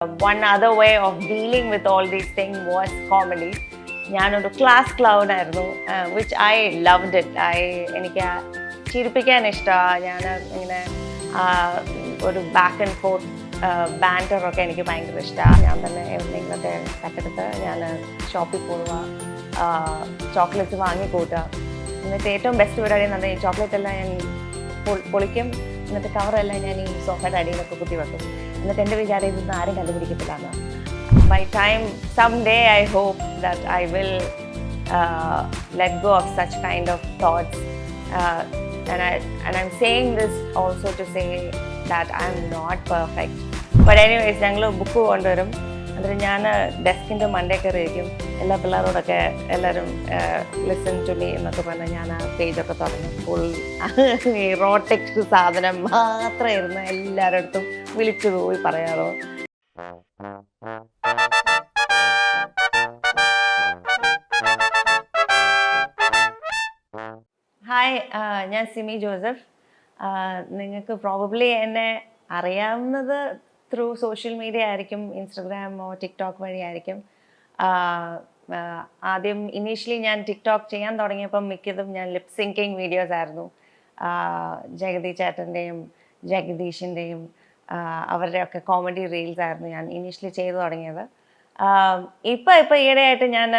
One other way of dealing with all these things was comedy. ഞാനൊരു class cloud ആയിരുന്നു, which I loved it. എനിക്ക് ചിരിപ്പിക്കാൻ ഇഷ്ടമാണ്. ഞാൻ ഇങ്ങനെ ഒരു ബാക്ക് ആൻഡ് ഫോർത്ത് ബാൻറ്ററൊക്കെ എനിക്ക് ഭയങ്കര ഇഷ്ടമാണ്. ഞാൻ തന്നെ എവിടെയെങ്കിലൊക്കെ കട്ടെടുത്ത് ഞാൻ ഷോപ്പിൽ പോവുക, ചോക്ലേറ്റ്സ് വാങ്ങിക്കൂട്ടുക. എന്നിട്ട് ഏറ്റവും ബെസ്റ്റ് പരിപാടി എന്ന് പറഞ്ഞാൽ ഈ ചോക്ലേറ്റ് എല്ലാം ഞാൻ പൊളിക്കും, എന്നിട്ട് കവറെല്ലാം ഞാൻ ഈ സോഫയുടെ അടിയിലൊക്കെ കുത്തി വെക്കും. എന്നിട്ട് എൻ്റെ വിചാരം ഇതൊന്നും ആരും കണ്ടുപിടിക്കത്തില്ല. By time someday I hope that I will let go of such kind of thoughts, and I'm saying this also to say that I'm not perfect. But anyways, ഞങ്ങൾ ബുക്ക് കൊണ്ടുവരും. എന്നിട്ട് ഞാൻ ഡെസ്കിൻ്റെ മണ്ടേ കയറിയിരിക്കും. എല്ലാ പിള്ളേരോടൊക്കെ എല്ലാവരും ലിസൺ ടു മീ എന്നൊക്കെ പറഞ്ഞാൽ ഞാൻ ആ പേജൊക്കെ തുറന്നു ഫുൾ ഈ റോ ടെക്സ്റ്റ് സാധനം മാത്രം ഇരുന്ന് എല്ലാവരുടെ അടുത്തും വിളിച്ചു പോയി പറയാറോ. ഹായ്, ഞാൻ സിമി ജോസഫ്. നിങ്ങൾക്ക് പ്രോബബ്ലി എന്നെ അറിയാവുന്നത് ത്രൂ സോഷ്യൽ മീഡിയ ആയിരിക്കും, ഇൻസ്റ്റഗ്രാമോ ടിക്ടോക്ക് വഴിയായിരിക്കും. ആദ്യം ഇനീഷ്യലി ഞാൻ ടിക്ടോക്ക് ചെയ്യാൻ തുടങ്ങിയപ്പം മിക്കതും ഞാൻ ലിപ് സിങ്കിങ് വീഡിയോസ് ആയിരുന്നു. ജഗതി ചേട്ടൻ്റെയും ജഗദീഷിൻ്റെയും അവരുടെയൊക്കെ കോമഡി റീൽസ് ആയിരുന്നു ഞാൻ ഇനീഷ്യലി ചെയ്തു തുടങ്ങിയത്. ഇപ്പം ഈയിടെയായിട്ട് ഞാൻ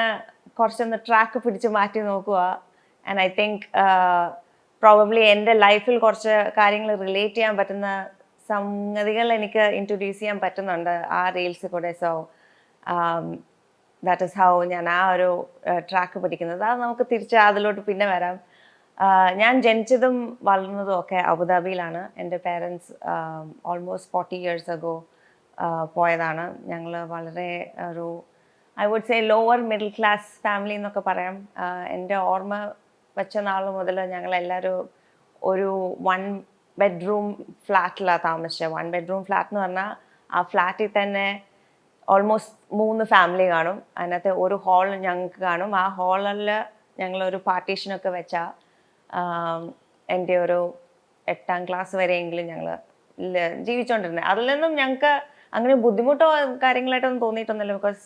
കുറച്ചൊന്ന് ട്രാക്ക് പിടിച്ച് മാറ്റി നോക്കുക. ആൻഡ് ഐ തിങ്ക് പ്രോബബ്ലി എൻ്റെ ലൈഫിൽ കുറച്ച് കാര്യങ്ങൾ റിലേറ്റ് ചെയ്യാൻ പറ്റുന്ന സംഗതികൾ എനിക്ക് ഇൻട്രൊഡ്യൂസ് ചെയ്യാൻ പറ്റുന്നുണ്ട് ആ റീൽസിൽ കൂടെ. സോ ദാറ്റ് ഇസ് ഹൗ ഞാൻ ആ ഒരു ട്രാക്ക് പിടിക്കുന്നത്. അത് നമുക്ക് തിരിച്ച് അതിലോട്ട് പിന്നെ വരാം. ഞാൻ ജനിച്ചതും വളർന്നതും ഒക്കെ അബുദാബിയിലാണ്. എൻ്റെ പേരൻസ് ഓൾമോസ്റ്റ് 40 years ago പോയതാണ്. ഞങ്ങൾ വളരെ ഒരു I would say lower middle class family എന്നൊക്കെ പറയാം. എൻ്റെ ഓർമ്മ വെച്ച നാൾ മുതൽ ഞങ്ങളെല്ലാവരും ഒരു 1 bedroom ഫ്ലാറ്റിലാണ് താമസിച്ചത്. 1 bedroom ഫ്ലാറ്റ് എന്ന് പറഞ്ഞാൽ ആ ഫ്ലാറ്റിൽ തന്നെ ഓൾമോസ്റ്റ് 3 ഫാമിലി കാണും. അതിനകത്ത് ഒരു ഹാൾ ഞങ്ങൾക്ക് കാണും. ആ ഹാളിൽ ഞങ്ങളൊരു പാർട്ടീഷനൊക്കെ വെച്ചാൽ എൻ്റെ ഒരു 8ാം ക്ലാസ് വരെയെങ്കിലും ഞങ്ങൾ ജീവിച്ചുകൊണ്ടിരുന്നത്. അതിൽ നിന്നും ഞങ്ങൾക്ക് അങ്ങനെ ബുദ്ധിമുട്ടോ കാര്യങ്ങളായിട്ടൊന്നും തോന്നിയിട്ടൊന്നുമില്ല. ബിക്കോസ്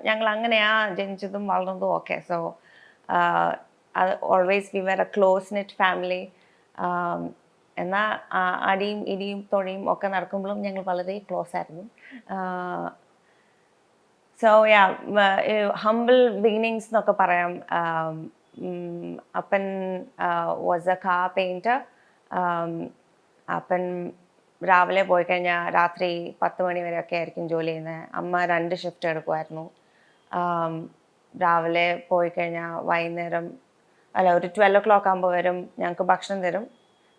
ഞങ്ങൾ അങ്ങനെയാ ജനിച്ചതും വളർന്നതും ഒക്കെ. So always we were a close knit family. എന്നാൽ അടിയും ഇടിയും തൊഴിയും ഒക്കെ നടക്കുമ്പോഴും ഞങ്ങൾ വളരെ ക്ലോസ് ആയിരുന്നു. സോ യാ, ഹംബിൾ ബിഗിനിങ്സ് എന്നൊക്കെ പറയാം. അപ്പൻ വാസ് എ കാർ പെയിൻറ്റർ. അപ്പൻ രാവിലെ പോയി കഴിഞ്ഞാൽ രാത്രി 10 മണി വരെയൊക്കെ ആയിരിക്കും ജോലി ചെയ്യുന്നത്. അമ്മ 2 ഷിഫ്റ്റ് എടുക്കുമായിരുന്നു. രാവിലെ പോയി കഴിഞ്ഞാൽ വൈകുന്നേരം ഒരു 12 o'clock ആകുമ്പോൾ വരും, ഞങ്ങൾക്ക് ഭക്ഷണം തരും.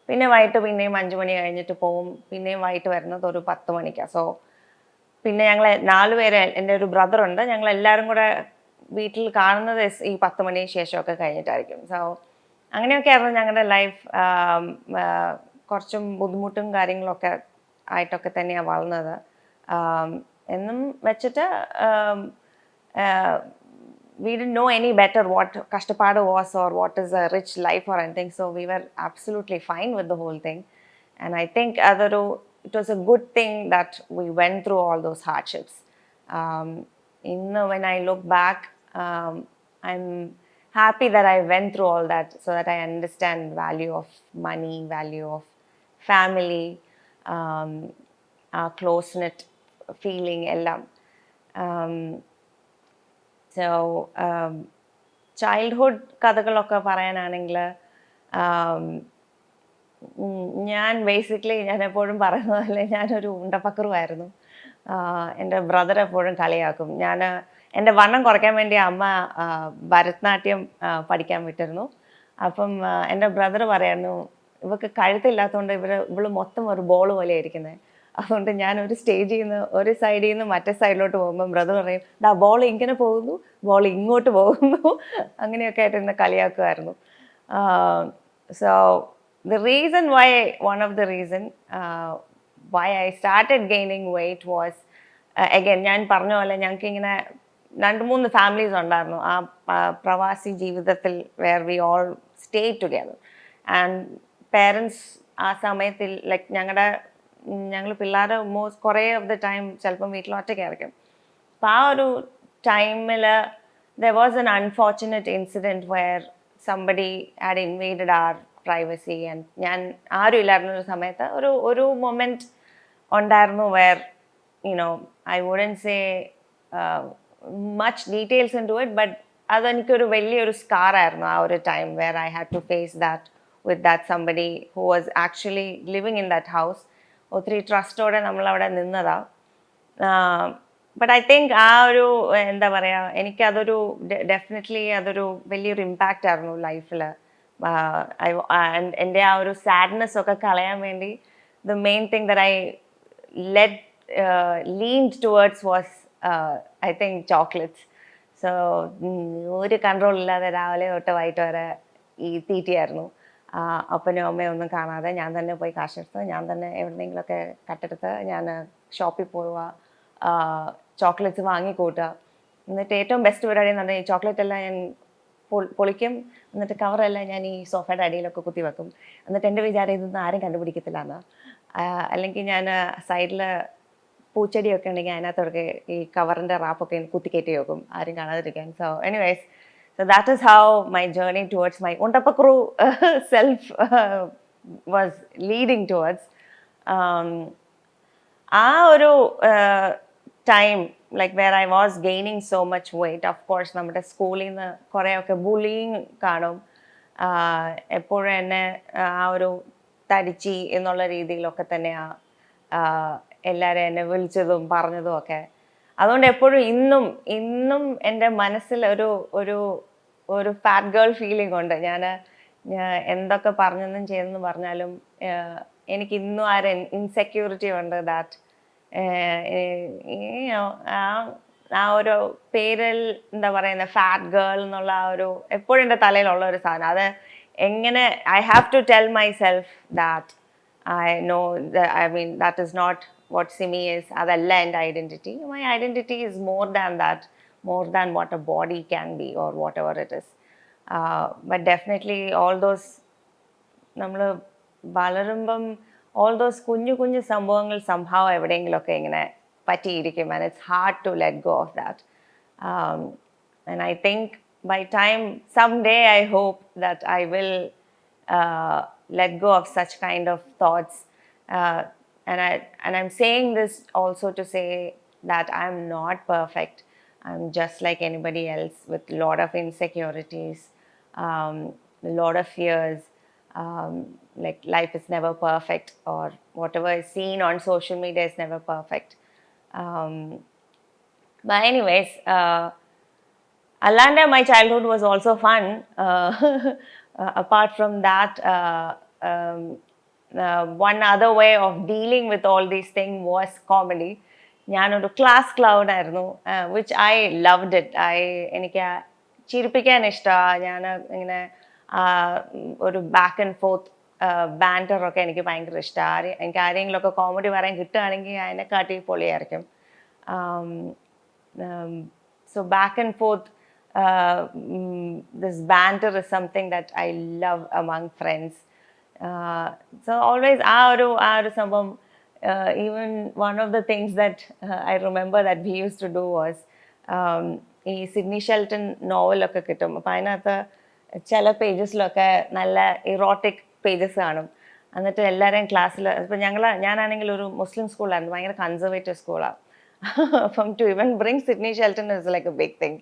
പിന്നെ വൈകിട്ട് പിന്നെയും 5 മണി കഴിഞ്ഞിട്ട് പോവും. പിന്നെയും വൈകിട്ട് വരുന്നത് ഒരു 10 മണിക്കാണ്. സോ പിന്നെ ഞങ്ങൾ 4 പേര്, എൻ്റെ ഒരു ബ്രദറുണ്ട്, ഞങ്ങളെല്ലാവരും കൂടെ വീട്ടിൽ കാണുന്നത് ഈ 10 മണി ശേഷമൊക്കെ കഴിഞ്ഞിട്ടായിരിക്കും. സോ അങ്ങനെയൊക്കെ ആയിരുന്നു ഞങ്ങളുടെ ലൈഫ്. കുറച്ചും ബുദ്ധിമുട്ടും കാര്യങ്ങളൊക്കെ ആയിട്ടൊക്കെ തന്നെയാണ് വളർന്നത്. എന്നും വെച്ചിട്ട് we didn't know any better what കഷ്ടപ്പാട് was or what is a rich life or anything. So we were absolutely fine with the whole thing. And I think it was a good thing that we went through all those hardships. When I look back, I'm happy that I went through all that so that I understand value of money, value of family, close-knit feeling എല്ലാം. So childhood കഥകളൊക്കെ പറയാനാണെങ്കിൽ ഞാൻ basically ഞാൻ എപ്പോഴും പറയുന്നത് പോലെ ഞാനൊരു ഉണ്ടപ്പക്കറുമായിരുന്നു. എൻ്റെ ബ്രദർ എപ്പോഴും കളിയാക്കും. എൻ്റെ വണ്ണം കുറയ്ക്കാൻ വേണ്ടി അമ്മ ഭരതനാട്യം പഠിക്കാൻ വിട്ടിരുന്നു. അപ്പം എൻ്റെ ബ്രദർ പറയായിരുന്നു, ഇവൾക്ക് കഴുത്തില്ലാത്തതുകൊണ്ട് ഇവള് മൊത്തം ഒരു ബോൾ പോലെ ഇരിക്കുന്നത്. അതുകൊണ്ട് ഞാൻ ഒരു സ്റ്റേജിൽ നിന്ന് ഒരു സൈഡിൽ നിന്ന് മറ്റേ സൈഡിലോട്ട് പോകുമ്പം ബ്രദർ പറയും, ദാ ബോൾ ഇങ്ങനെ പോകുന്നു, ബോൾ ഇങ്ങോട്ട് പോകുന്നു. അങ്ങനെയൊക്കെ ആയിട്ട് ഇന്ന് കളിയാക്കുമായിരുന്നു. So one of the reason why I started gaining weight was again ഞാൻ പറഞ്ഞ പോലെ ഞങ്ങൾക്ക് ഇങ്ങനെ 2-3 ഫാമിലീസ് ഉണ്ടായിരുന്നു ആ പ്രവാസി ജീവിതത്തിൽ, where we all stayed together. And parents ആ സമയത്തിൽ ലൈക്ക് ഞങ്ങളുടെ ഞങ്ങൾ പിള്ളേർ കുറേ ഓഫ് ദ ടൈം ചിലപ്പം വീട്ടിൽ ഒറ്റയ്ക്കായിരിക്കും. അപ്പോൾ ആ ഒരു ടൈമിൽ there was an unfortunate incident where somebody had invaded our privacy and ഞാൻ ആരും ഇല്ലായിരുന്ന സമയത്ത് ഒരു മൊമെൻറ്റ് ഉണ്ടായിരുന്നു where I wouldn't say much details into it, but അതെനിക്കൊരു വലിയൊരു സ്കാർ ആയിരുന്നു ആ ഒരു time where I had to face that with that somebody who was actually living in that house. ഒത്തിരി ട്രസ്റ്റോടെ നമ്മളവിടെ നിന്നതാണ്. ബട്ട് ഐ തിങ്ക് ആ ഒരു എന്താ പറയുക, എനിക്കതൊരു ഡെഫിനറ്റ്ലി അതൊരു വലിയൊരു ഇമ്പാക്റ്റ് ആയിരുന്നു ലൈഫിൽ. എൻ്റെ ആ ഒരു സാഡ്നെസ് ഒക്കെ കളയാൻ വേണ്ടി the main thing that I leaned towards was I think chocolates. So ഒരു കൺട്രോൾ ഇല്ലാതെ രാവിലെ തൊട്ട് വൈകിട്ട് വരെ ഈ തീറ്റയായിരുന്നു. അപ്പനും അമ്മയും ഒന്നും കാണാതെ ഞാൻ തന്നെ പോയി കാശെടുത്ത്, ഞാൻ തന്നെ എവിടെയെങ്കിലുമൊക്കെ കട്ടെടുത്ത് ഞാൻ ഷോപ്പിൽ പോവുക, ചോക്ലേറ്റ്സ് വാങ്ങിക്കൂട്ടുക. എന്നിട്ട് ഏറ്റവും ബെസ്റ്റ് പരിപാടി എന്ന് പറഞ്ഞാൽ ഈ ചോക്ലേറ്റ് എല്ലാം ഞാൻ പൊളിക്കും, എന്നിട്ട് കവറെല്ലാം ഞാൻ ഈ സോഫയുടെ അടിയിലൊക്കെ കുത്തി വെക്കും. എന്നിട്ട് എൻ്റെ വിചാരം ഇതൊന്നും ആരും കണ്ടുപിടിക്കത്തില്ല എന്ന്. അല്ലെങ്കിൽ ഞാൻ സൈഡിൽ പൂച്ചെടിയൊക്കെ ഉണ്ടെങ്കിൽ അതിനകത്തൊക്കെ ഈ കവറിൻ്റെ റാപ്പൊക്കെ കുത്തിക്കയറ്റി വെക്കും, ആരും കാണാതിരിക്കാൻ. So anyways, so that is how my journey towards my Untapakru self was leading towards. ആ ഒരു time like where I was gaining so much weight. Of course നമ്മുടെ സ്കൂളിൽ നിന്ന് കുറേയൊക്കെ ബുള്ളിങ് കാണും. എപ്പോഴും എന്നെ ആ ഒരു തടിച്ചി എന്നുള്ള രീതിയിലൊക്കെ തന്നെയാണ് എല്ലാവരും എന്നെ വിളിച്ചതും പറഞ്ഞതും ഒക്കെ. അതുകൊണ്ട് എപ്പോഴും ഇന്നും എൻ്റെ മനസ്സിൽ ഒരു ഫാറ്റ് ഗേൾ ഫീലിംഗ് ഉണ്ട്. ഞാൻ എന്തൊക്കെ പറഞ്ഞെന്നും ചെയ്തെന്ന് പറഞ്ഞാലും എനിക്ക് ഇന്നും ആ ഒരു ഇൻസെക്യൂരിറ്റി ഉണ്ട്. ദാറ്റ് ആ ഒരു പേരിൽ എന്താ പറയുന്ന ഫാറ്റ് ഗേൾ എന്നുള്ള ആ ഒരു എപ്പോഴും എൻ്റെ തലയിലുള്ള ഒരു സാധനം. അത് എങ്ങനെ I have to tell myself that that is not what Simi is. അതല്ല എൻ്റെ identity. My identity is more than that, more than what a body can be or whatever it is. But definitely all those നമ്മൾ വളരുമ്പം all those കുഞ്ഞു സംഭവങ്ങൾ somehow എവിടെയെങ്കിലുമൊക്കെ ഇങ്ങനെ പറ്റിയിരിക്കും, and it's hard to let go of that. And I think by time someday I hope that I will let go of such kind of thoughts. And I'm saying this also to say that I'm not perfect. I'm just like anybody else with a lot of insecurities, a lot of fears. Like life is never perfect, or whatever is seen on social media is never perfect. But anyways, Alanda, my childhood was also fun. Apart from that, one other way of dealing with all these things was comedy. ഞാനൊരു class clown ആയിരുന്നു, which I loved it. എനിക്ക് ചിരിപ്പിക്കാൻ ഇഷ്ടമാണ്. ഞാൻ ഇങ്ങനെ ഒരു back and fourth ബാൻഡറൊക്കെ എനിക്ക് ഭയങ്കര ഇഷ്ടമാണ്. എനിക്ക് ആരെങ്കിലുമൊക്കെ കോമഡി പറയാൻ കിട്ടുകയാണെങ്കിൽ അതിനെക്കാട്ടി പൊളിയായിരിക്കും. So back and forth this banter is something that I love among friends. So always ആ ഒരു സംഭവം. Even one of the things that I remember that we used to do was ഈ സിഡ്നി ഷെൽട്ടൺ നോവലൊക്കെ കിട്ടും. അപ്പോൾ അതിനകത്ത് ചില പേജസിലൊക്കെ നല്ല erotic pages കാണും. എന്നിട്ട് എല്ലാവരെയും ക്ലാസ്സിൽ ഇപ്പം ഞാനാണെങ്കിൽ ഒരു മുസ്ലിം സ്കൂളായിരുന്നു, ഭയങ്കര കൺസർവേറ്റീവ് സ്കൂളാണ്. അപ്പം to even bring Sydney Sheldon is like a big thing.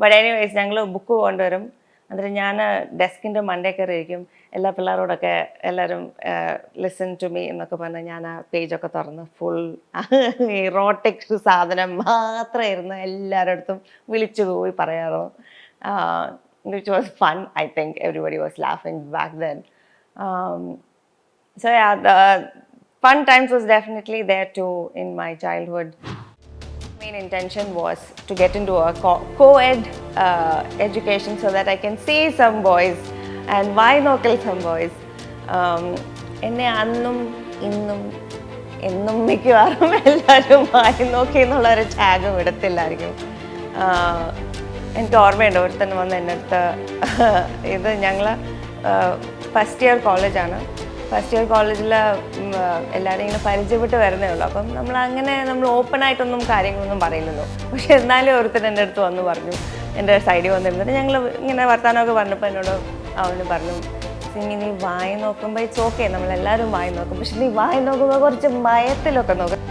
But anyways ഞങ്ങൾ ബുക്ക് കൊണ്ടുവരും. എന്നിട്ട് ഞാൻ ഡെസ്കിൻ്റെ മണ്ടേ കയറി ഇരിക്കും. എല്ലാ പിള്ളേരോടൊക്കെ എല്ലാവരും ലിസൺ ടു മീ എന്നൊക്കെ പറഞ്ഞ് ഞാൻ ആ പേജൊക്കെ തുറന്ന് ഫുൾ ഇറോട്ടിക് സാധനം മാത്രം ഇരുന്ന് എല്ലാവരുടെ അടുത്തും വിളിച്ചു പോയി പറയാറോ. Which was fun. I think everybody was ലാഫിങ് back then. So yeah, the fun times was definitely there too in my childhood. Main intention was to get into a co-ed education so that I can see some boys and why not kill some boys. എന്നെ അന്നും ഇന്നും എന്നും മിക്കവാറും എല്ലാവരും വായി നോക്കി എന്നുള്ളൊരു tag വിടത്തില്ലായിരിക്കും. എനിക്ക് ഓർമ്മയുണ്ട് ഒരുത്തന്നെ വന്ന് എൻ്റെ അടുത്ത് ഇത് ഞങ്ങൾ ഫസ്റ്റ് ഇയർ കോളേജാണ്. ഫസ്റ്റ് ഇയർ കോളേജിൽ എല്ലാവരും ഇങ്ങനെ പരിചയപ്പെട്ട് വരുന്നേ ഉള്ളൂ. അപ്പം നമ്മൾ ഓപ്പണായിട്ടൊന്നും കാര്യങ്ങളൊന്നും പറയില്ലല്ലോ. പക്ഷെ എന്നാലും ഒരുത്തൻ എൻ്റെ അടുത്ത് വന്ന് പറഞ്ഞു, എൻ്റെ സൈഡിൽ വന്നിരുന്നിട്ട് ഞങ്ങൾ ഇങ്ങനെ വർത്താനമൊക്കെ പറഞ്ഞപ്പോൾ എന്നോട് അവന് പറഞ്ഞു, നീ വായി നോക്കുമ്പോൾ ഇറ്റ്സ് ഓക്കെ, നമ്മളെല്ലാവരും വായി നോക്കും, പക്ഷെ നീ വായി നോക്കുമ്പോൾ കുറച്ച് ഭയത്തിലൊക്കെ നോക്കും.